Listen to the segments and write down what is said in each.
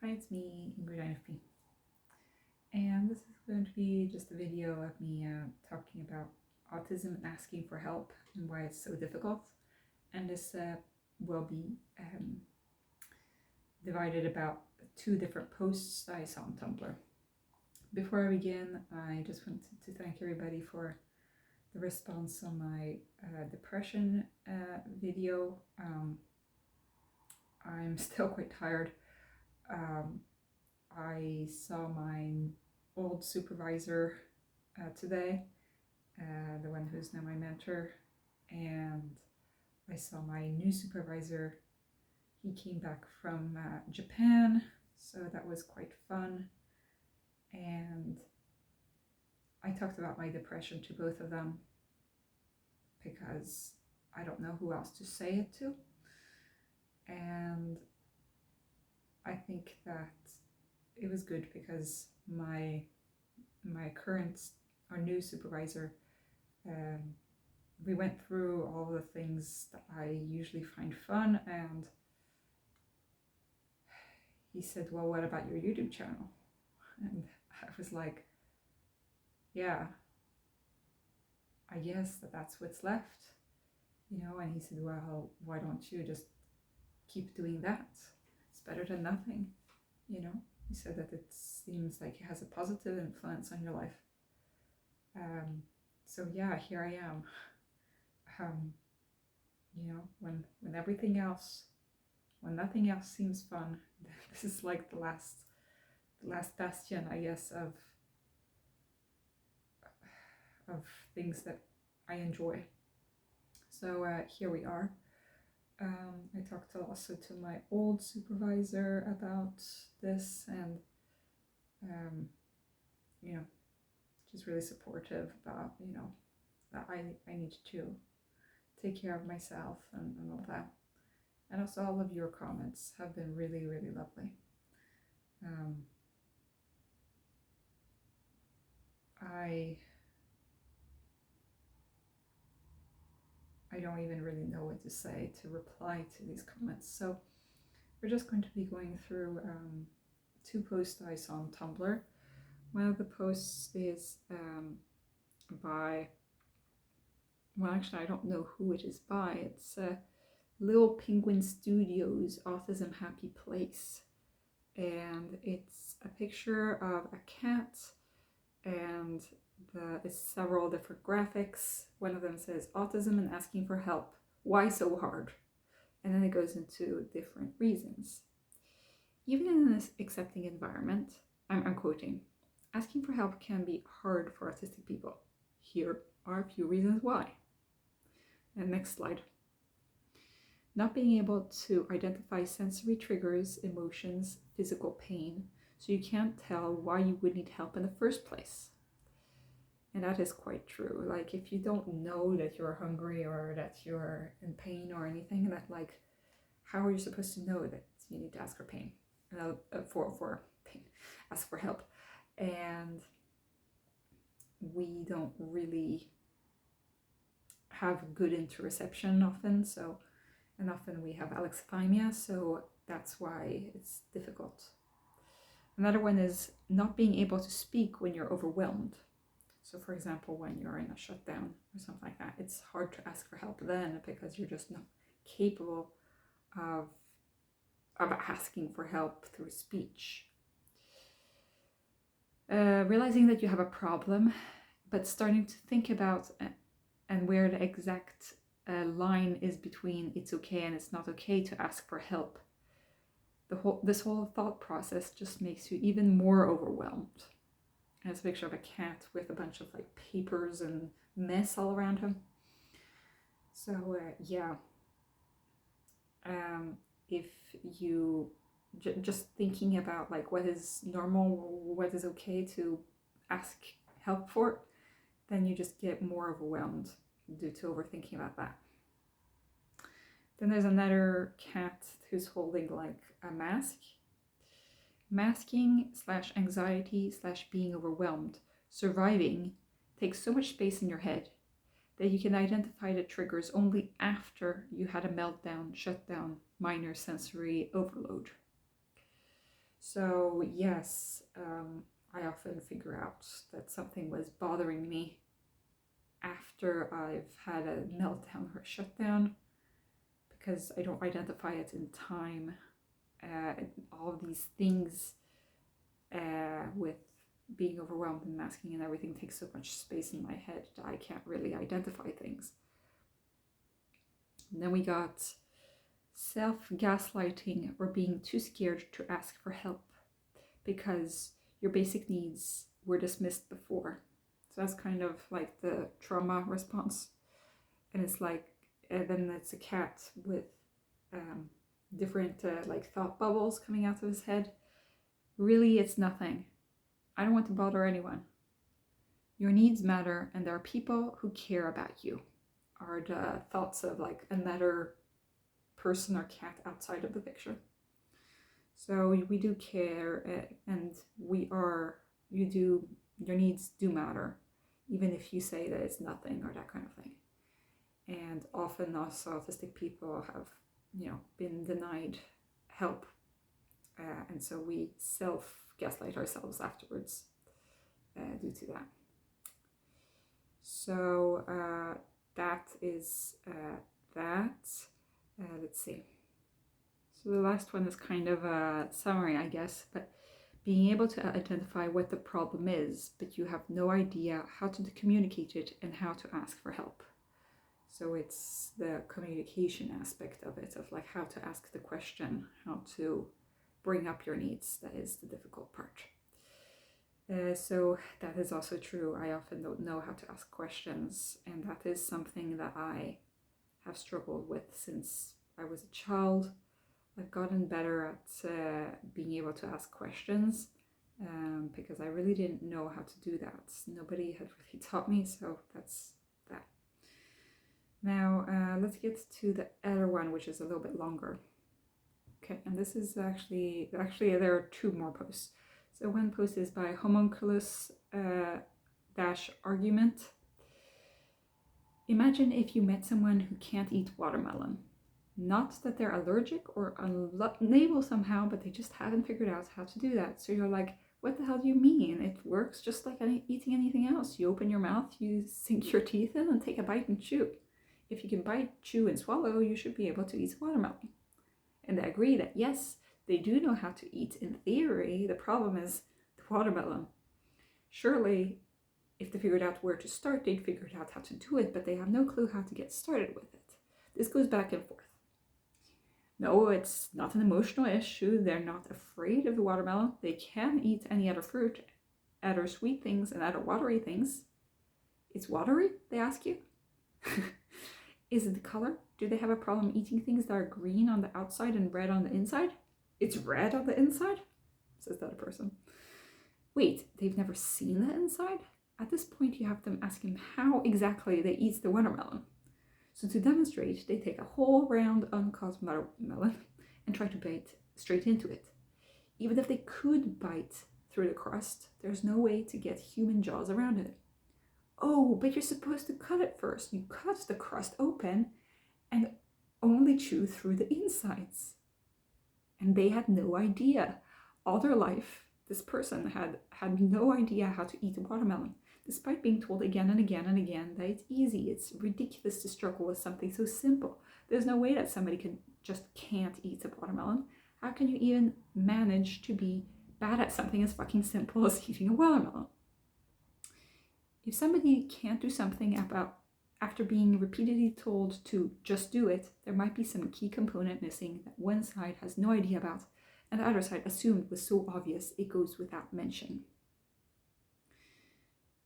Hi, it's me, Ingrid INFP. And this is going to be just a video of me talking about autism and asking for help and why it's so difficult. And this will be divided about 2 different posts that I saw on Tumblr. Before I begin, I just wanted to thank everybody for the response on my depression video. I'm still quite tired. I saw my old supervisor today, the one who's now my mentor, and I saw my new supervisor. He came back from Japan, so that was quite fun. And I talked about my depression to both of them because I don't know who else to say it to. And I think that it was good because my new supervisor, we went through all the things that I usually find fun, and he said, well, what about your YouTube channel? And I was like, yeah, I guess that's what's left, and he said, well, why don't you just keep doing that? It's better than nothing, He said that it seems like it has a positive influence on your life. So yeah, here I am. When everything else, when nothing else seems fun, this is like the last bastion, I guess, of things that I enjoy. So here we are. I talked also to my old supervisor about this, and she's really supportive about that I need to take care of myself and all that. And also all of your comments have been really, really lovely. I don't even really know what to say to reply to these comments. So we're just going to be going through 2 posts I saw on Tumblr. One of the posts is by, well, actually I don't know who it is by. It's Little Penguin Studios Autism Happy Place. And it's a picture of a cat, and it's several different graphics. One of them says autism and asking for help. Why so hard? And then it goes into different reasons. Even in this accepting environment, I'm quoting, asking for help can be hard for autistic people. Here are a few reasons why. And next slide. Not being able to identify sensory triggers, emotions, physical pain, so you can't tell why you would need help in the first place. And that is quite true. Like, if you don't know that you're hungry or that you're in pain or anything, that how are you supposed to know that you need to ask for pain? For pain, ask for help. And we don't really have good interoception often, and often we have alexithymia, so that's why it's difficult. Another one is not being able to speak when you're overwhelmed. So for example, when you're in a shutdown or something like that, it's hard to ask for help then because you're just not capable of asking for help through speech. Realizing that you have a problem, but starting to think about and where the exact line is between it's okay and it's not okay to ask for help. This whole thought process just makes you even more overwhelmed. And it's a picture of a cat with a bunch of papers and mess all around him. So if you just thinking about what is normal, what is okay to ask help for, then you just get more overwhelmed due to overthinking about that. Then there's another cat who's holding a mask. Masking / anxiety / being overwhelmed, surviving, takes so much space in your head that you can identify the triggers only after you had a meltdown, shutdown, minor sensory overload. So yes, I often figure out that something was bothering me after I've had a meltdown or a shutdown, because I don't identify it in time. All of these things with being overwhelmed and masking and everything takes so much space in my head that I can't really identify things. And then we got self-gaslighting, or being too scared to ask for help because your basic needs were dismissed before. So that's kind of like the trauma response. And it's like, and then it's a cat with different like thought bubbles coming out of his head. Really, it's nothing. I don't want to bother anyone. Your needs matter, and there are people who care about you, are the thoughts of like another person or cat outside of the picture. So we do care, and your needs do matter, even if you say that it's nothing or that kind of thing. And often us autistic people have, been denied help, and so we self-gaslight ourselves afterwards due to that. So that is that. Let's see. So the last one is kind of a summary, I guess, but being able to identify what the problem is, but you have no idea how to communicate it and how to ask for help. So it's the communication aspect of it, of like how to ask the question, how to bring up your needs. That is the difficult part. So that is also true. I often don't know how to ask questions, and that is something that I have struggled with since I was a child. I've gotten better at being able to ask questions because I really didn't know how to do that. Nobody had really taught me, so that's that. Now let's get to the other one, which is a little bit longer. Okay, and this is actually there are two more posts. So one post is by homunculus argument. Imagine if you met someone who can't eat watermelon. Not that they're allergic or unable somehow, but they just haven't figured out how to do that. So you're like, what the hell do you mean? It works just like eating anything else. You open your mouth, you sink your teeth in and take a bite and chew. If you can bite, chew, and swallow, you should be able to eat watermelon. And they agree that yes, they do know how to eat in theory. The problem is the watermelon. Surely, if they figured out where to start, they'd figured out how to do it, but they have no clue how to get started with it. This goes back and forth. No, it's not an emotional issue. They're not afraid of the watermelon. They can eat any other fruit, other sweet things, and other watery things. It's watery, they ask you? Is it the color? Do they have a problem eating things that are green on the outside and red on the inside? It's red on the inside? Says that a person. Wait, they've never seen the inside? At this point, you have them ask him how exactly they eat the watermelon. So to demonstrate, they take a whole round uncut watermelon and try to bite straight into it. Even if they could bite through the crust, there's no way to get human jaws around it. Oh, but you're supposed to cut it first. You cut the crust open and only chew through the insides. And they had no idea. All their life, this person had no idea how to eat a watermelon, despite being told again and again and again that it's easy. It's ridiculous to struggle with something so simple. There's no way that somebody can't eat a watermelon. How can you even manage to be bad at something as fucking simple as eating a watermelon? If somebody can't do something after being repeatedly told to just do it, there might be some key component missing that one side has no idea about and the other side assumed was so obvious it goes without mention.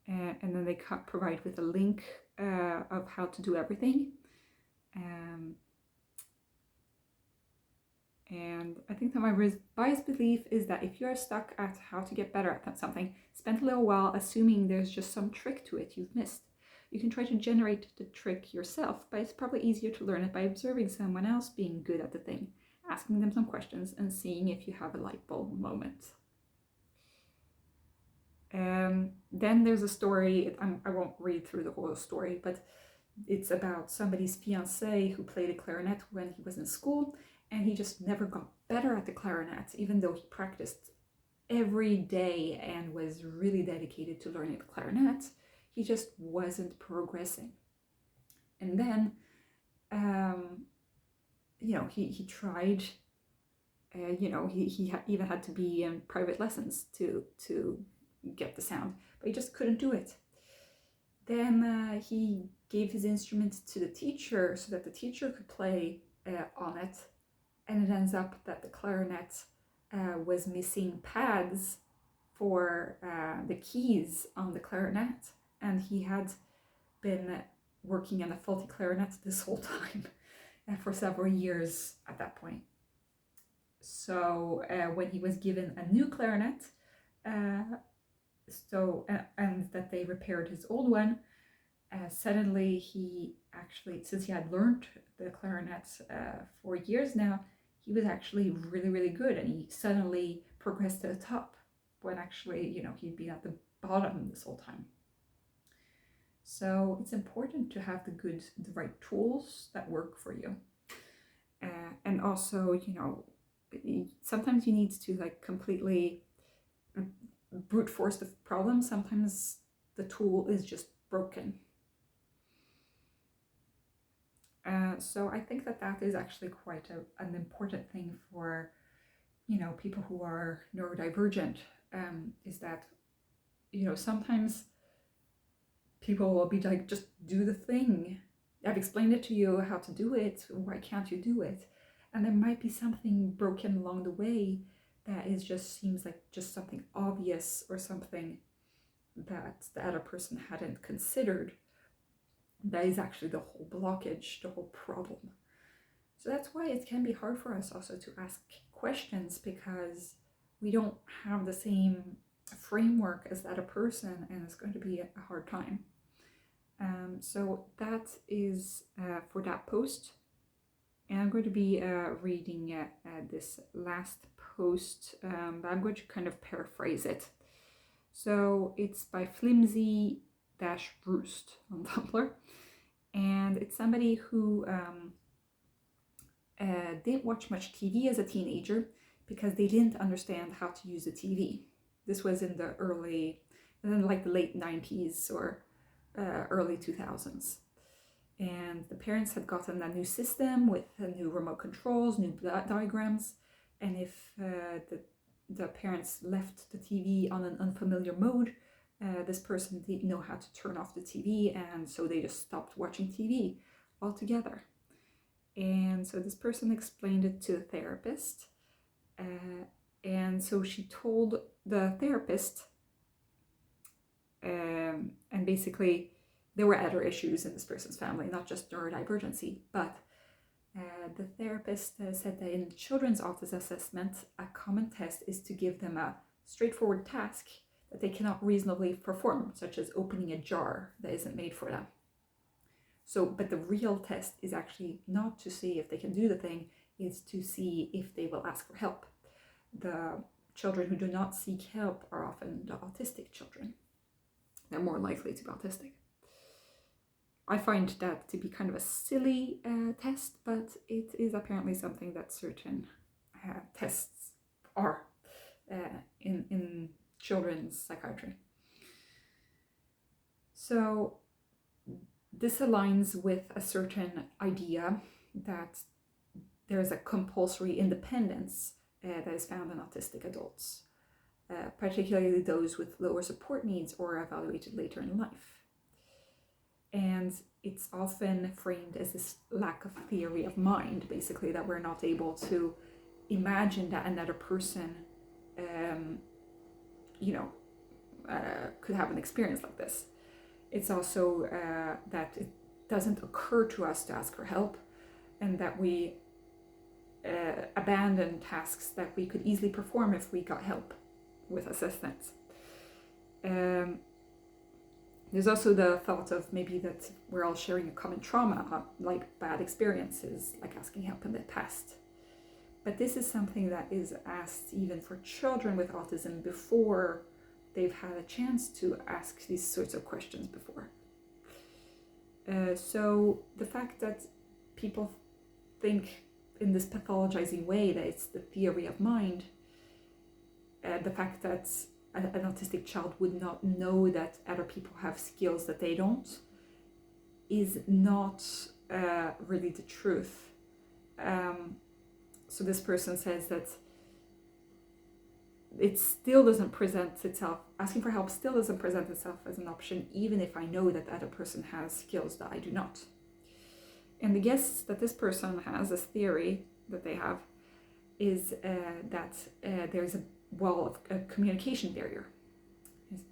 And then they provide with a link of how to do everything. And I think that my biased belief is that if you're stuck at how to get better at something, spend a little while assuming there's just some trick to it you've missed. You can try to generate the trick yourself, but it's probably easier to learn it by observing someone else being good at the thing, asking them some questions, and seeing if you have a light bulb moment. Then there's a story, I won't read through the whole story, but it's about somebody's fiancé who played a clarinet when he was in school, and he just never got better at the clarinet, even though he practiced every day and was really dedicated to learning the clarinet. He just wasn't progressing. And then, he tried, he even had to be in private lessons to get the sound, but he just couldn't do it. Then he gave his instrument to the teacher so that the teacher could play on it, and it ends up that the clarinet was missing pads for the keys on the clarinet, and he had been working on a faulty clarinet this whole time for several years at that point. So when he was given a new clarinet, and that they repaired his old one, suddenly he actually, since he had learned the clarinet for years now, he was actually really, really good, and he suddenly progressed to the top when actually, he'd been at the bottom this whole time. So it's important to have the right tools that work for you. And also, sometimes you need to completely brute force the problem. Sometimes the tool is just broken. So I think that is actually quite an important thing for, people who are neurodivergent, is that, sometimes people will be like, just do the thing. I've explained it to you how to do it. Why can't you do it? And there might be something broken along the way that seems like just something obvious, or something that the other person hadn't considered. That is actually the whole blockage, the whole problem. So that's why it can be hard for us also to ask questions, because we don't have the same framework as that other person, and it's going to be a hard time. So that is for that post. And I'm going to be reading this last post, but I'm going to kind of paraphrase it. So it's by Flimsy-Roost on Tumblr. And it's somebody who didn't watch much TV as a teenager because they didn't understand how to use a TV. This was in the late 90s or early 2000s. And the parents had gotten a new system with new remote controls, new diagrams, and if the parents left the TV on an unfamiliar mode, this person didn't know how to turn off the TV, and so they just stopped watching TV altogether. And so this person explained it to the therapist, and so she told the therapist, and basically there were other issues in this person's family, not just neurodivergency, but the therapist said that in children's autism assessment, a common test is to give them a straightforward task that they cannot reasonably perform, such as opening a jar that isn't made for them. So, but the real test is actually not to see if they can do the thing, it's to see if they will ask for help. The children who do not seek help are often the autistic children. They're more likely to be autistic. I find that to be kind of a silly test, but it is apparently something that certain tests are in children's psychiatry. So this aligns with a certain idea that there's a compulsory independence that is found in autistic adults, particularly those with lower support needs or evaluated later in life. And it's often framed as this lack of theory of mind, basically, that we're not able to imagine that another person, could have an experience like this. It's also that it doesn't occur to us to ask for help, and that we abandon tasks that we could easily perform if we got help with assistance. There's also the thought of maybe that we're all sharing a common trauma, like bad experiences, like asking help in the past. But this is something that is asked even for children with autism before they've had a chance to ask these sorts of questions before. So the fact that people think in this pathologizing way that it's the theory of mind the fact that an autistic child would not know that other people have skills that they don't is not really the truth. So this person says that it still doesn't present itself, asking for help still doesn't present itself as an option, even if I know that the other person has skills that I do not. And the guess that this person has, this theory that they have, is that there's a wall of a communication barrier.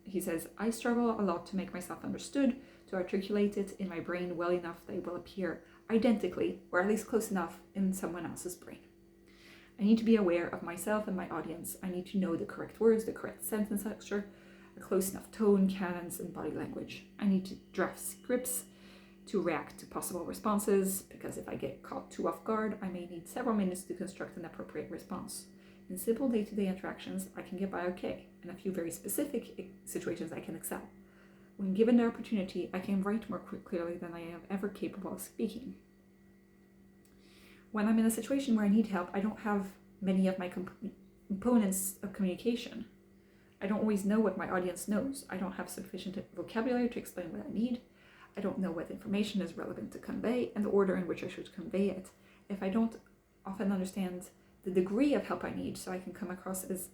He says, I struggle a lot to make myself understood, to articulate it in my brain well enough that it will appear identically, or at least close enough, in someone else's brain. I need to be aware of myself and my audience. I need to know the correct words, the correct sentence structure, a close enough tone, cadence, and body language. I need to draft scripts to react to possible responses, because if I get caught too off guard, I may need several minutes to construct an appropriate response. In simple day-to-day interactions, I can get by okay. In a few very specific situations, I can excel. When given the opportunity, I can write more clearly than I am ever capable of speaking. When I'm in a situation where I need help, I don't have many of my components of communication. I don't always know what my audience knows. I don't have sufficient vocabulary to explain what I need. I don't know what information is relevant to convey and the order in which I should convey it. If I don't often understand the degree of help I need, so I can come across as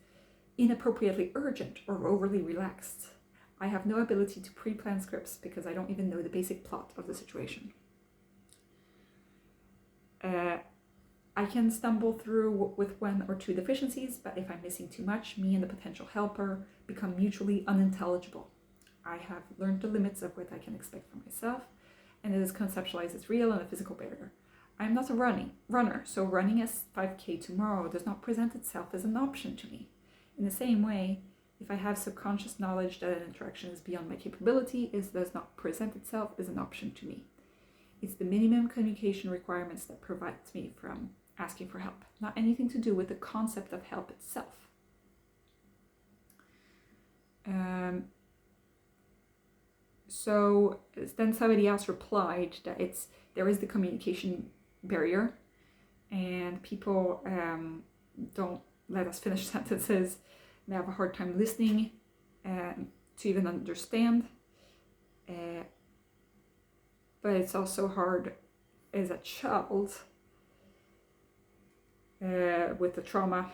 inappropriately urgent or overly relaxed. I have no ability to pre-plan scripts because I don't even know the basic plot of the situation. I can stumble through with one or two deficiencies, but if I'm missing too much, me and the potential helper become mutually unintelligible. I have learned the limits of what I can expect from myself, and it is conceptualized as real and a physical barrier. I'm not a runner, so running a 5K tomorrow does not present itself as an option to me. In the same way, if I have subconscious knowledge that an interaction is beyond my capability, it does not present itself as an option to me. It's the minimum communication requirements that prevent me from asking for help, not anything to do with the concept of help itself. So then somebody else replied that there is the communication barrier, and people don't let us finish sentences. They have a hard time listening to even understand. But it's also hard as a child with the trauma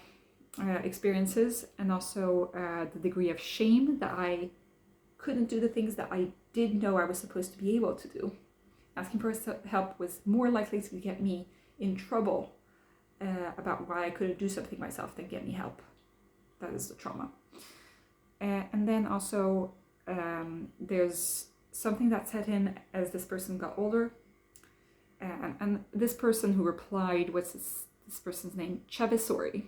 experiences, and also the degree of shame that I couldn't do the things that I did know I was supposed to be able to do. Asking for help was more likely to get me in trouble about why I couldn't do something myself than get me help. That is the trauma. And then also there's something that set in as this person got older. And this person who replied, what's this person's name? Chavisori.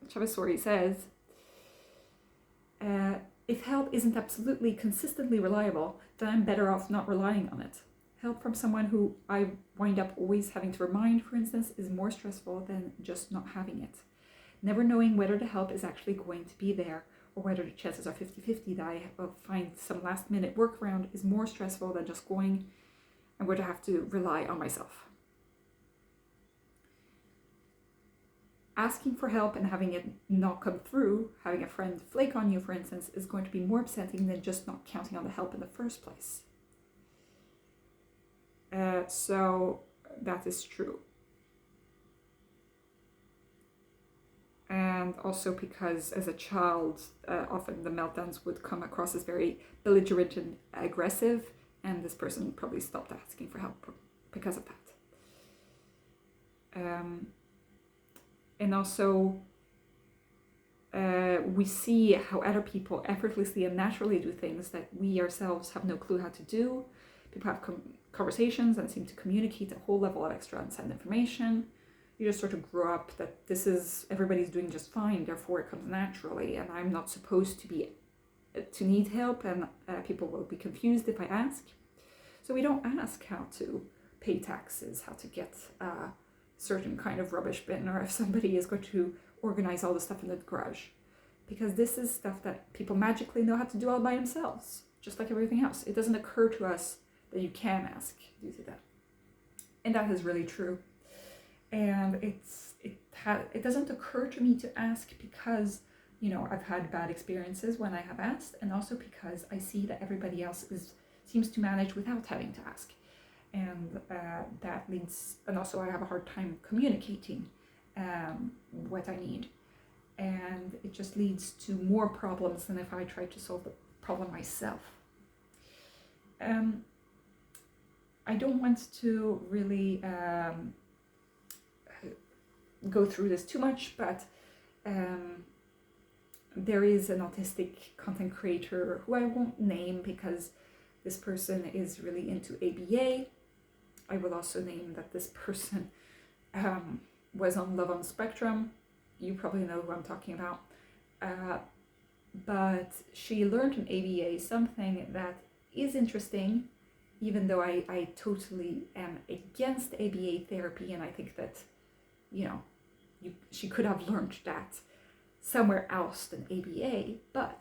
Chavisori says, if help isn't absolutely consistently reliable, then I'm better off not relying on it. Help from someone who I wind up always having to remind, for instance, is more stressful than just not having it. Never knowing whether the help is actually going to be there, or whether the chances are 50-50 that I will find some last minute workaround, is more stressful than just going and where to have to rely on myself. Asking for help and having it not come through, having a friend flake on you, for instance, is going to be more upsetting than just not counting on the help in the first place. So that is true. And also because as a child, often the meltdowns would come across as very belligerent and aggressive, and this person probably stopped asking for help because of that. And also, we see how other people effortlessly and naturally do things that we ourselves have no clue how to do. People have conversations and seem to communicate a whole level of extra unsend information. You just sort of grow up that everybody's doing just fine, therefore it comes naturally, and I'm not supposed to need help, and people will be confused if I ask. So we don't ask how to pay taxes, how to get a certain kind of rubbish bin, or if somebody is going to organize all the stuff in the garage, because this is stuff that people magically know how to do all by themselves, just like everything else. It doesn't occur to us that you can ask due to that, and that is really true. And it doesn't occur to me to ask because I've had bad experiences when I have asked, and also because I see that everybody else seems to manage without having to ask. And that leads, and also I have a hard time communicating what I need. And it just leads to more problems than if I try to solve the problem myself. I don't want to really go through this too much, but there is an autistic content creator who I won't name because this person is really into ABA. I will also name that this person was on Love on Spectrum. You probably know who I'm talking about. But she learned from ABA something that is interesting, even though I totally am against ABA therapy, and I think that, she could have learned that somewhere else than ABA, but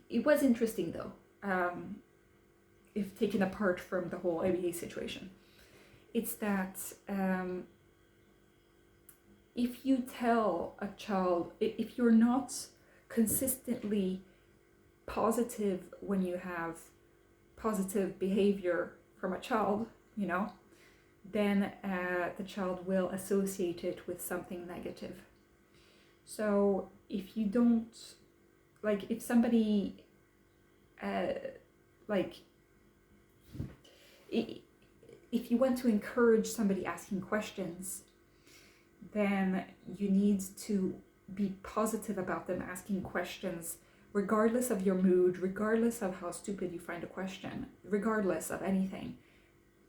it was interesting though, if taken apart from the whole ABA situation. It's that if you tell a child, if you're not consistently positive when you have positive behavior from a child, then the child will associate it with something negative. So if you don't, if somebody, if you want to encourage somebody asking questions, then you need to be positive about them asking questions, regardless of your mood, regardless of how stupid you find a question, regardless of anything.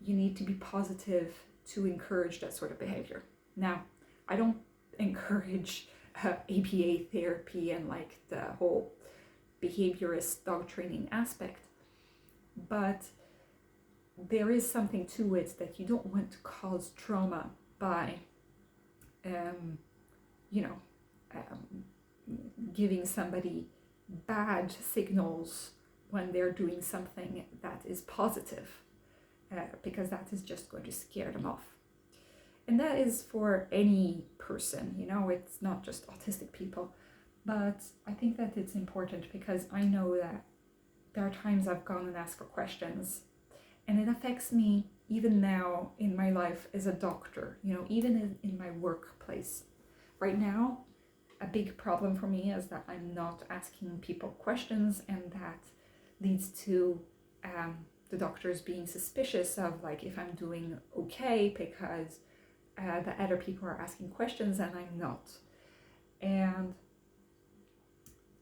You need to be positive to encourage that sort of behavior. Now, I don't encourage ABA therapy and the whole behaviorist dog training aspect, but there is something to it that you don't want to cause trauma by giving somebody bad signals when they're doing something that is positive, because that is just going to scare them off. And that is for any person, it's not just autistic people. But I think that it's important because I know that there are times I've gone and asked for questions, and it affects me even now in my life as a doctor, even in my workplace. Right now, a big problem for me is that I'm not asking people questions, and that leads to the doctors being suspicious of if I'm doing okay because the other people are asking questions and I'm not. And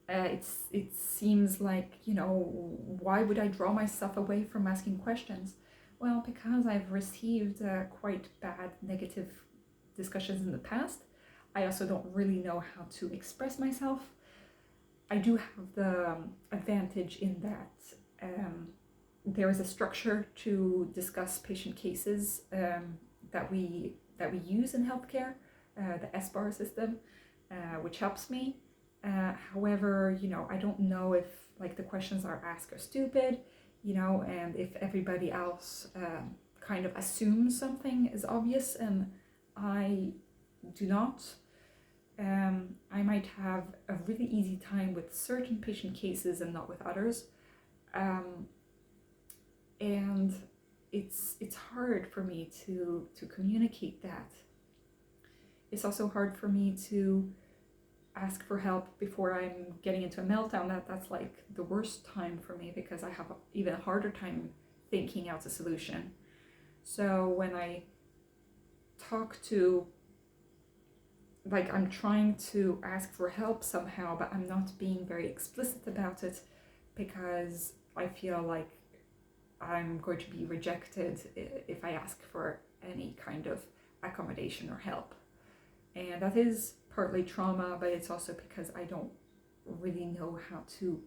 it seems like, why would I draw myself away from asking questions? Well, because I've received quite bad negative discussions in the past. I also don't really know how to express myself. I do have the advantage in that there is a structure to discuss patient cases that we use in healthcare, the SBAR system, which helps me. However, I don't know if the questions are asked are stupid, and if everybody else kind of assumes something is obvious and I do not. I might have a really easy time with certain patient cases and not with others. And it's hard for me to communicate that. It's also hard for me to ask for help before I'm getting into a meltdown. That's the worst time for me because I have even a harder time thinking out a solution. So when I talk to, I'm trying to ask for help somehow, but I'm not being very explicit about it because I feel like I'm going to be rejected if I ask for any kind of accommodation or help. And that is partly trauma, but it's also because I don't really know how to,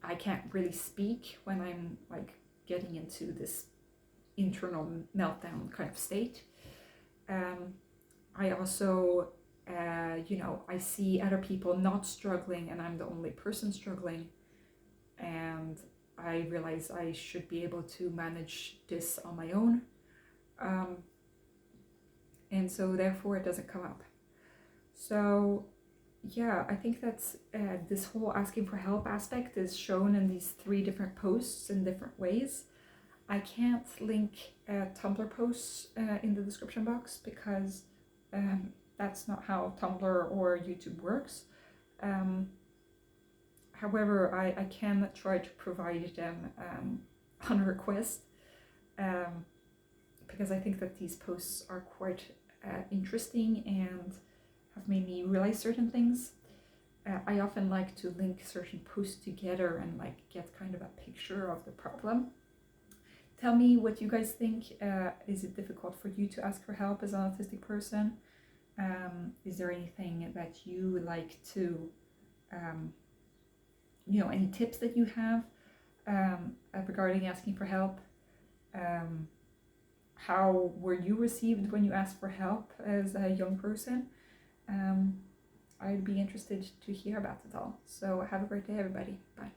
I can't really speak when I'm getting into this internal meltdown kind of state. I also, I see other people not struggling and I'm the only person struggling, and I realize I should be able to manage this on my own. And so therefore it doesn't come up. So yeah, I think that's this whole asking for help aspect is shown in these 3 different posts in different ways. I can't link Tumblr posts in the description box because that's not how Tumblr or YouTube works. However, I can try to provide them on request because I think that these posts are quite interesting and have made me realize certain things. I often like to link certain posts together and like get kind of a picture of the problem. Tell me what you guys think. Is it difficult for you to ask for help as an autistic person? Is there anything that you would like to, any tips that you have regarding asking for help? How were you received when you asked for help as a young person? I'd be interested to hear about it all. So have a great day, everybody. Bye.